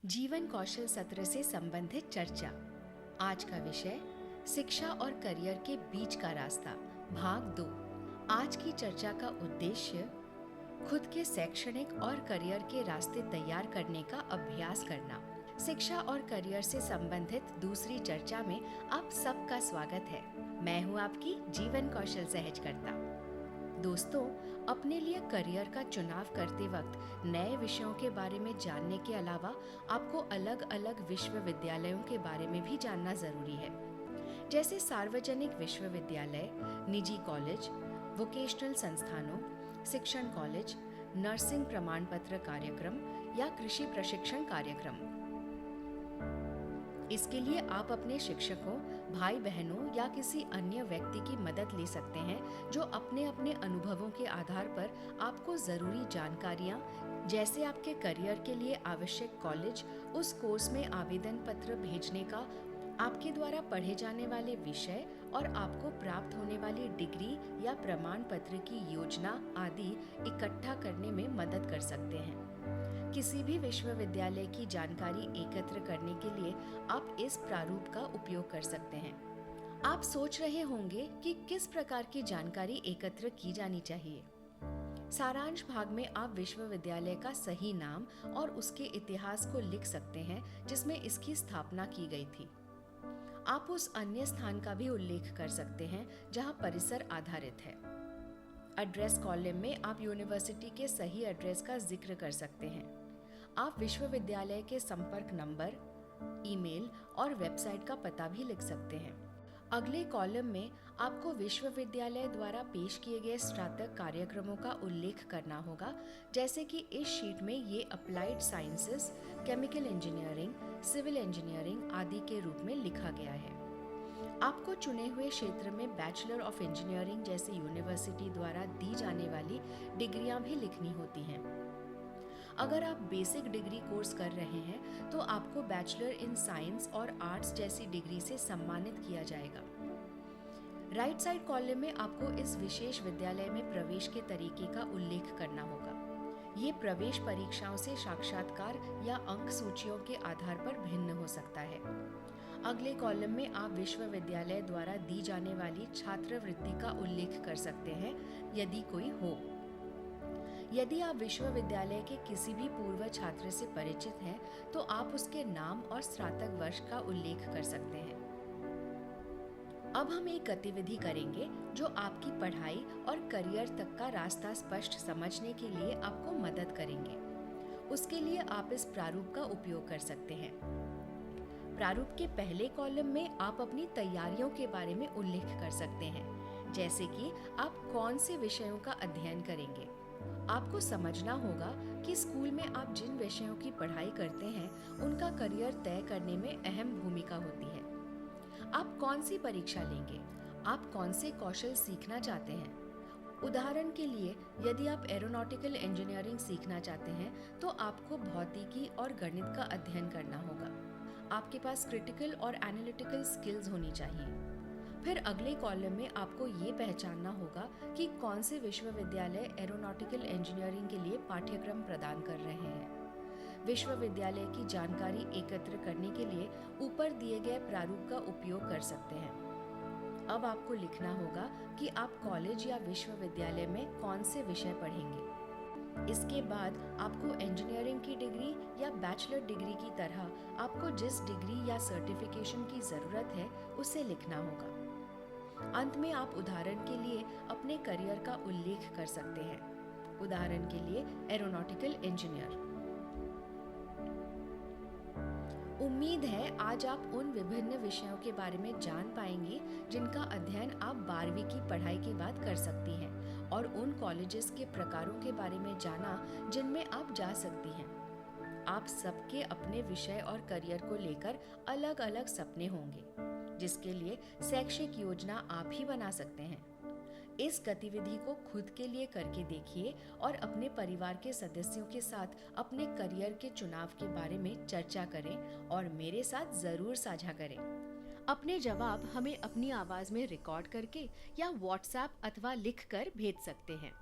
जीवन कौशल सत्र से संबंधित चर्चा। आज का विषय शिक्षा और करियर के बीच का रास्ता, भाग 2। आज की चर्चा का उद्देश्य खुद के शैक्षणिक और करियर के रास्ते तैयार करने का अभ्यास करना। शिक्षा और करियर से संबंधित दूसरी चर्चा में आप सबका स्वागत है। मैं हूँ आपकी जीवन कौशल सहजकर्ता। दोस्तों, अपने लिए करियर का चुनाव करते वक्त नए विषयों के बारे में जानने के अलावा आपको अलग अलग विश्वविद्यालयों के बारे में भी जानना जरूरी है, जैसे सार्वजनिक विश्वविद्यालय, निजी कॉलेज, वोकेशनल संस्थानों, शिक्षण कॉलेज, नर्सिंग प्रमाण पत्र कार्यक्रम या कृषि प्रशिक्षण कार्यक्रम। इसके लिए आप अपने शिक्षकों, भाई बहनों या किसी अन्य व्यक्ति की मदद ले सकते हैं जो अपने अपने अनुभवों के आधार पर आपको जरूरी जानकारियां, जैसे आपके करियर के लिए आवश्यक कॉलेज, उस कोर्स में आवेदन पत्र भेजने का, आपके द्वारा पढ़े जाने वाले विषय और आपको प्राप्त होने वाली डिग्री या प्रमाण पत्र की योजना आदि इकट्ठा करने में मदद कर सकते हैं। किसी भी विश्वविद्यालय की जानकारी एकत्र करने के लिए आप इस प्रारूप का उपयोग कर सकते हैं। आप सोच रहे होंगे कि किस प्रकार की जानकारी एकत्र की जानी चाहिए। सारांश भाग में आप विश्वविद्यालय का सही नाम और उसके इतिहास को लिख सकते हैं जिसमें इसकी स्थापना की गई थी। आप उस अन्य स्थान का भी उल्लेख कर सकते हैं जहां परिसर आधारित है। एड्रेस कॉलम में आप यूनिवर्सिटी के सही एड्रेस का जिक्र कर सकते हैं। आप विश्वविद्यालय के संपर्क नंबर, ईमेल और वेबसाइट का पता भी लिख सकते हैं। अगले कॉलम में आपको विश्वविद्यालय द्वारा पेश किए गए स्नातक कार्यक्रमों का उल्लेख करना होगा, जैसे कि इस शीट में ये applied sciences, chemical engineering, civil engineering आदि के रूप में लिखा गया है। आपको चुने हुए क्षेत्र में बैचलर ऑफ इंजीनियरिंग जैसे यूनिवर्सिटी द्वारा दी जाने वाली डिग्रियां भी लिखनी होती हैं। अगर आप बेसिक डिग्री कोर्स कर रहे हैं तो आपको बैचलर इन साइंस और आर्ट्स जैसी डिग्री से सम्मानित किया जाएगा। राइट साइड कॉलम में आपको इस विशेष विद्यालय में प्रवेश के तरीके का उल्लेख करना होगा। ये प्रवेश परीक्षाओं से साक्षात्कार या अंक सूचियों के आधार पर भिन्न हो सकता है। अगले कॉलम में आप विश्वविद्यालय द्वारा दी जाने वाली छात्रवृत्ति का उल्लेख कर सकते हैं यदि कोई हो। यदि आप विश्वविद्यालय के किसी भी पूर्व छात्र से परिचित हैं, तो आप उसके नाम और स्नातक वर्ष का उल्लेख कर सकते हैं। अब हम एक गतिविधि करेंगे जो आपकी पढ़ाई और करियर तक का रास्ता स्पष्ट समझने के लिए आपको मदद करेंगे। उसके लिए आप इस प्रारूप का उपयोग कर सकते हैं। प्रारूप के पहले कॉलम में आप अपनी तैयारियों के बारे में उल्लेख कर सकते हैं, जैसे कि आप कौन से विषयों का अध्ययन करेंगे। आपको समझना होगा कि स्कूल में आप जिन विषयों की पढ़ाई करते हैं उनका करियर तय करने में अहम भूमिका होती है। आप कौन सी परीक्षा लेंगे, आप कौन से कौशल सीखना चाहते हैं। उदाहरण के लिए, यदि आप एरोनॉटिकल इंजीनियरिंग सीखना चाहते हैं तो आपको भौतिकी और गणित का अध्ययन करना होगा। आपके पास क्रिटिकल और एनालिटिकल स्किल्स होनी चाहिए। फिर अगले कॉलम में आपको ये पहचानना होगा कि कौन से विश्वविद्यालय एरोनॉटिकल इंजीनियरिंग के लिए पाठ्यक्रम प्रदान कर रहे हैं। विश्वविद्यालय की जानकारी एकत्र करने के लिए ऊपर दिए गए प्रारूप का उपयोग कर सकते हैं। अब आपको लिखना होगा कि आप कॉलेज या विश्वविद्यालय में कौन से विषय पढ़ेंगे। इसके बाद आपको इंजीनियरिंग की डिग्री या बैचलर डिग्री की तरह आपको जिस डिग्री या सर्टिफिकेशन की जरूरत है उसे लिखना होगा। अंत में आप उदाहरण के लिए अपने करियर का उल्लेख कर सकते हैं। उदाहरण के लिए एरोनॉटिकल इंजीनियर। उम्मीद है आज आप उन विभिन्न विषयों के बारे में जान पाएंगे जिनका अध्ययन आप 12वीं की पढ़ाई के बाद कर सकती हैं, और उन कॉलेजेस के प्रकारों के बारे में जाना जिनमें आप जा सकती हैं। आप सबके अपने विषय और करियर को लेकर अलग अलग सपने होंगे, जिसके लिए शैक्षिक योजना आप ही बना सकते हैं। इस गतिविधि को खुद के लिए करके देखिए और अपने परिवार के सदस्यों के साथ अपने करियर के चुनाव के बारे में चर्चा करें और मेरे साथ जरूर साझा करें। अपने जवाब हमें अपनी आवाज में रिकॉर्ड करके या व्हाट्सएप अथवा लिखकर भेज सकते हैं।